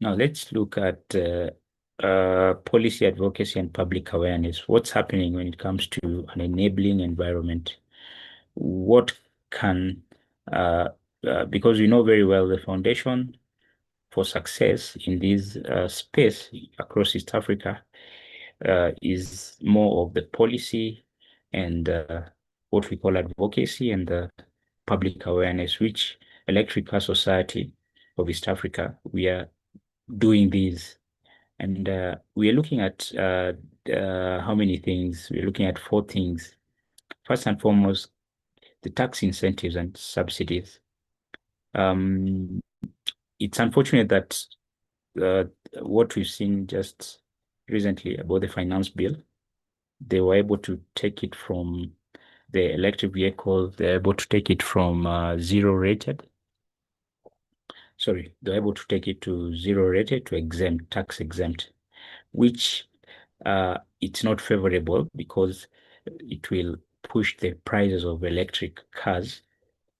Now let's look at policy advocacy and public awareness. What's happening when it comes to an enabling environment? What can, uh, because we know very well the foundation for success in this space across East Africa is more of the policy and what we call advocacy and public awareness, which Electrical Society of East Africa, we are doing these. And we are looking at how many things? We're looking at four things. First and foremost, the tax incentives and subsidies. Um, it's unfortunate that uh, what we've seen just recently about the finance bill, they were able to take it from the electric vehicle, they're able to take it from zero rated. Sorry, they're able to take it to zero rated to exempt, tax exempt, which it's not favorable because it will push the prices of electric cars.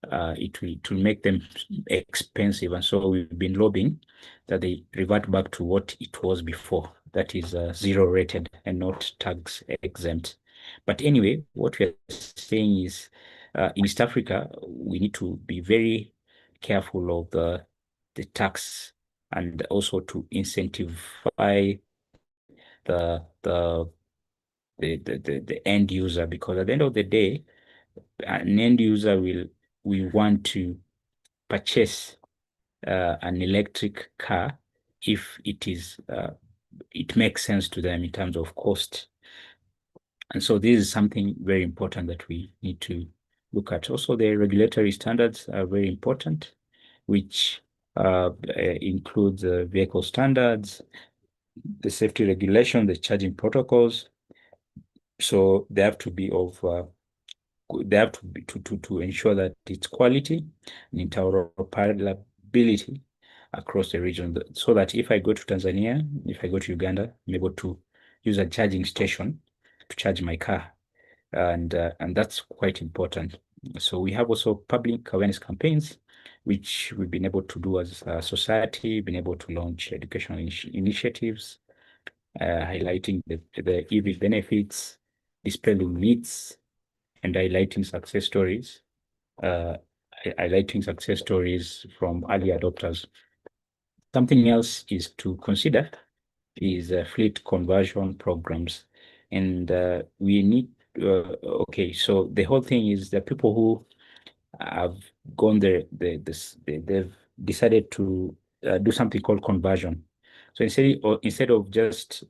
It will make them expensive, and so we've been lobbying that they revert back to what it was before, that is zero rated and not tax exempt. But anyway, what we're saying is in East Africa, we need to be very careful of the tax and also to incentivize the the the end user, because at the end of the day, an end user will want to purchase an electric car if it makes sense to them in terms of cost. And so this is something very important that we need to look at. Also, the regulatory standards are very important, which includes vehicle standards, the safety regulation, the charging protocols. So they have to be of they have to be to ensure that it's quality and interoperability across the region, so that if I go to Tanzania, if I go to Uganda, I'm able to use a charging station to charge my car, and that's quite important. So we have also public awareness campaigns, which we've been able to do as a society, been able to launch educational initiatives, highlighting the EV benefits, dispelling myths, and uh, highlighting success stories from early adopters. Something else is to consider is fleet conversion programs. And we need, okay, so the whole thing is the people who have gone there, they've decided to do something called conversion. So instead of just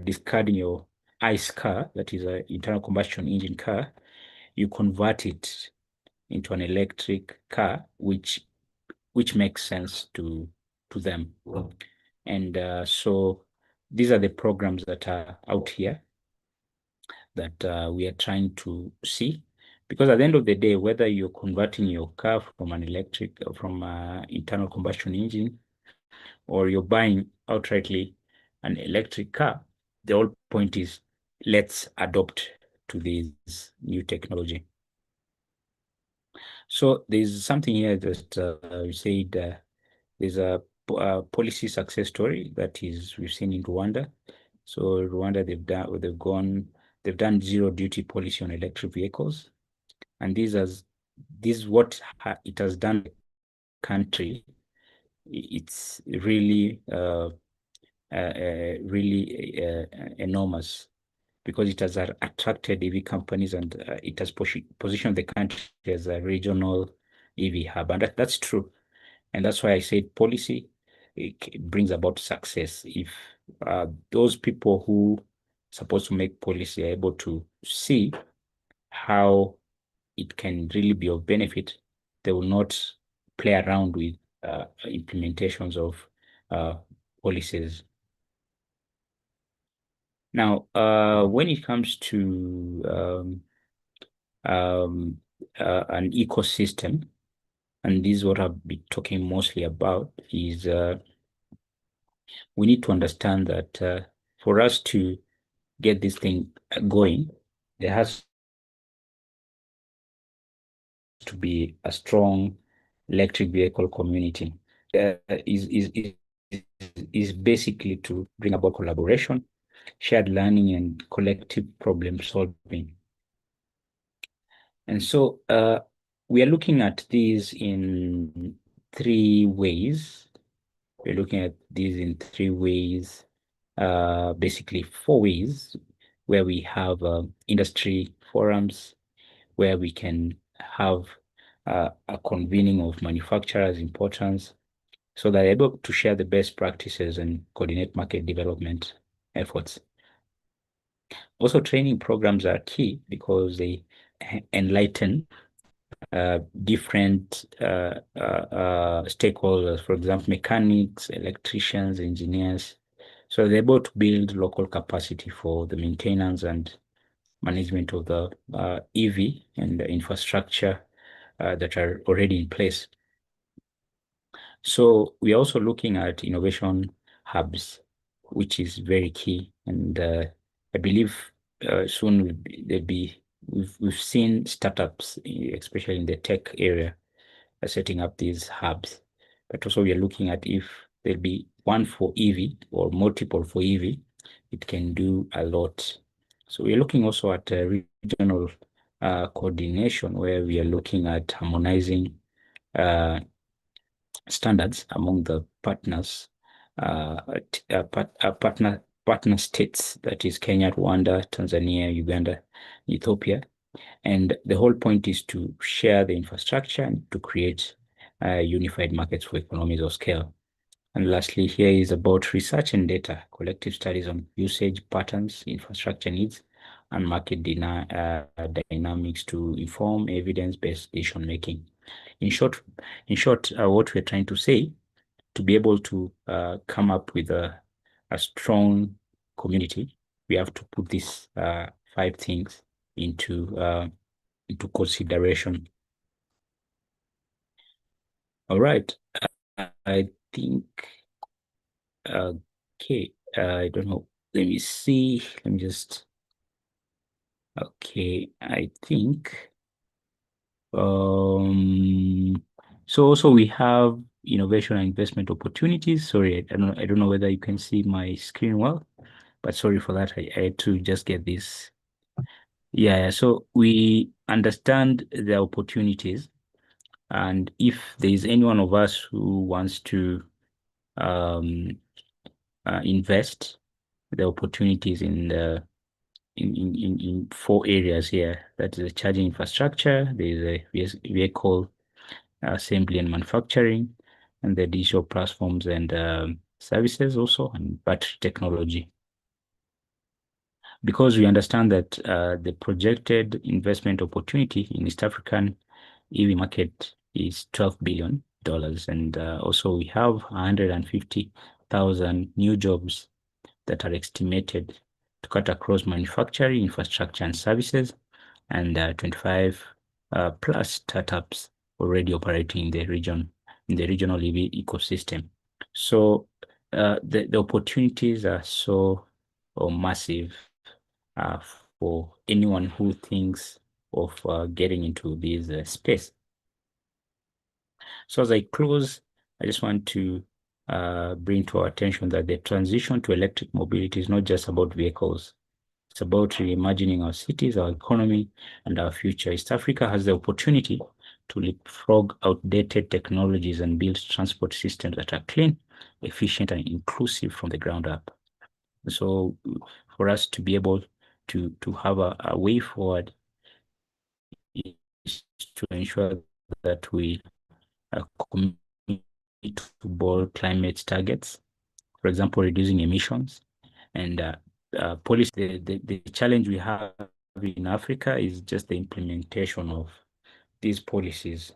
discarding your ICE car, that is an internal combustion engine car, you convert it into an electric car, which makes sense to them. And so these are the programs that are out here that we are trying to see. Because at the end of the day, whether you're converting your car from an electric, from an internal combustion engine, or you're buying outrightly an electric car, the whole point is let's adopt to this new technology. So there's something here that we said there's a policy success story that is we've seen in Rwanda. So Rwanda, they've done zero duty policy on electric vehicles, and this is what it has done in the country. It's really enormous, because it has attracted EV companies, and it has positioned the country as a regional EV hub, and that's true. And that's why I said policy, it brings about success. If those people who supposed to make policy are able to see how it can really be of benefit, they will not play around with implementations of uh, policies. Now, when it comes to um, an ecosystem, and this is what I'll be talking mostly about, is we need to understand that for us to get this thing going, there has to be a strong electric vehicle community. Is is basically to bring about collaboration, shared learning, and collective problem solving. And so we are looking at these in three ways. We're looking at these in three ways, basically four ways, where we have industry forums, where we can have a convening of manufacturers, importers, so they're able to share the best practices and coordinate market development efforts. Also, training programs are key because they enlighten different stakeholders, for example, mechanics, electricians, engineers. So they're able to build local capacity for the maintenance and management of the EV and the infrastructure that are already in place. So we're also looking at innovation hubs, which is very key. And I believe soon we've seen startups, especially in the tech area, setting up these hubs. But also we are looking at if there'll be one for EV or multiple for EV, it can do a lot. So we're looking also at regional coordination, where we are looking at harmonizing uh, standards among the partners, partner states, that is Kenya, Rwanda, Tanzania, Uganda, Ethiopia. And the whole point is to share the infrastructure and to create unified markets for economies of scale. And lastly, here is about research and data, collective studies on usage patterns, infrastructure needs, and market dynamics to inform evidence-based decision making. In short, what we're trying to say, to be able to come up with a strong community, we have to put these five things into consideration. All right. I think, okay, I don't know. Let me see. Let me just, okay, I think, so also we have innovation and investment opportunities. Sorry, I don't know whether you can see my screen well, but sorry for that. I had to just get this. Yeah, so we understand the opportunities, and if there is any one of us who wants to um, invest the opportunities in the in four areas here. That is the charging infrastructure, there is a vehicle assembly and manufacturing, and the digital platforms and services also, and battery technology. Because we understand that the projected investment opportunity in East African EV market is $12 billion. And also we have 150,000 new jobs that are estimated to cut across manufacturing, infrastructure, and services, and 25 plus startups already operating in the region, in the regional EV ecosystem. So the opportunities are so massive uh, for anyone who thinks of getting into this space. So as I close, I just want to bring to our attention that the transition to electric mobility is not just about vehicles. It's about reimagining our cities, our economy, and our future. East Africa has the opportunity to leapfrog outdated technologies and build transport systems that are clean, efficient, and inclusive from the ground up. So for us to be able to have a way forward is to ensure that we commit to bold climate targets, for example, reducing emissions. And policy, the challenge we have in Africa is just the implementation of these policies.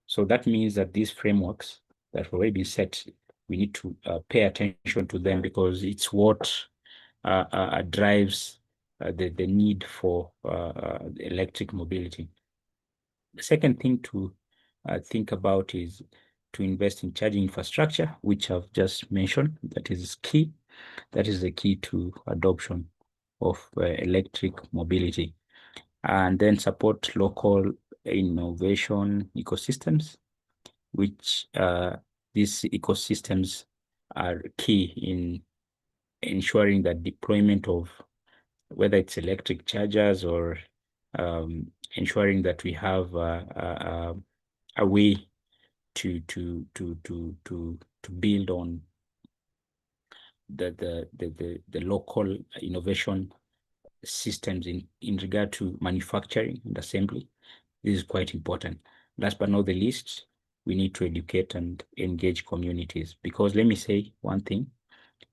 So that means that these frameworks that have already been set, we need to pay attention to them, because it's what drives the need for electric mobility. The second thing to think about is to invest in charging infrastructure, which I've just mentioned. That is key. That is the key to adoption of electric mobility. And then support local innovation ecosystems, which these ecosystems are key in ensuring that deployment of whether it's electric chargers or ensuring that we have a way to build on the local innovation systems in regard to manufacturing and assembly. This is quite important. Last but not the least, we need to educate and engage communities, because let me say one thing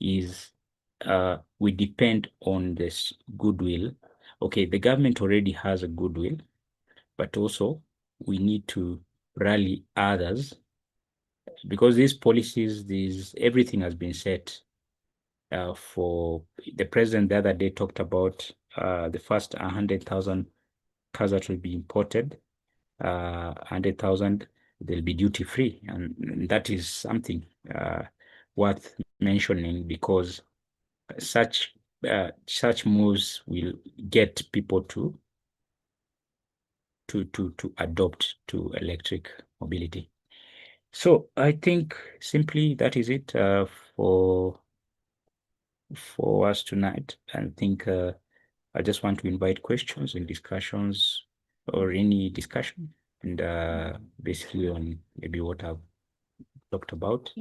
is we depend on this goodwill. Okay, the government already has a goodwill, but also we need to rally others, because these policies, everything has been set for the president the other day talked about the first 100,000 cars that will be imported, 100,000 they'll be duty free, and that is something worth mentioning, because such moves will get people to adopt to electric mobility. So I think simply that is it for us tonight. And I think I just want to invite questions and discussions, or any discussion, and basically on maybe what I've talked about.